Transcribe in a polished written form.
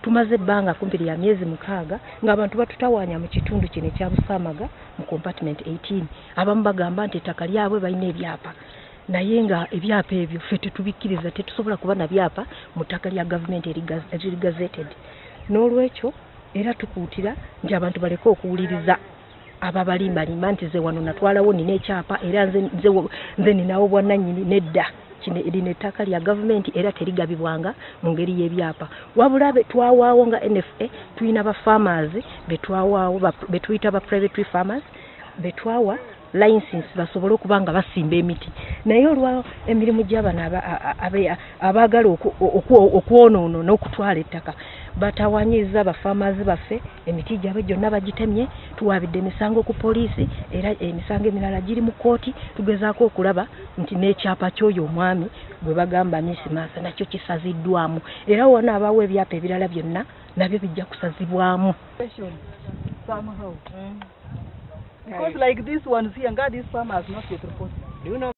Tumaze ebbanga kumpi lya myezi 6 ng'abantu batutawanya mu kitundu kino ekya Busamaga mu compartment 18. Abamu bagamba nti ettaka lyabwe balina ebyapa naye nga ebyapa ebyo ffe tetubikkiriza, tetusobola kuba na byapa mu ttaka lya gavumenti erigazetted. N'olwekyo era tukuutira nti abantu baleke okuwuliriza ababalimbalimba nti ze wano natwalawo nina ekyapa era nze ninawo bwannannyini nedda. Lino ettaka lya gavumenti era terigabibwanga mu ngeri y'ebyapa. Wabula twawaawo nga NFA tulina ba farmers betwawaawo betuyita ba private farmers betwawa license basobole okuba nga basimba emiti. Naye olwa emirimu gy'abana abaagala okwonoona n'okutwala ettaka batawanyiza ba farmers baffe emiti gyabwe gyonna bagitemye. Tuwaabidde emisango ku poliisi era emisango emirala giri mu kooti. Tugezaako okulaba nti n'ekyapa ky'oyo omwami bwe bagamba Miss Masa nakyo kisaziddwamu era wona abaawo ebyapa ebirala byonna nabyo bijja kusazibwamu. Because like this one here, these farmers not yet reported. Do you know?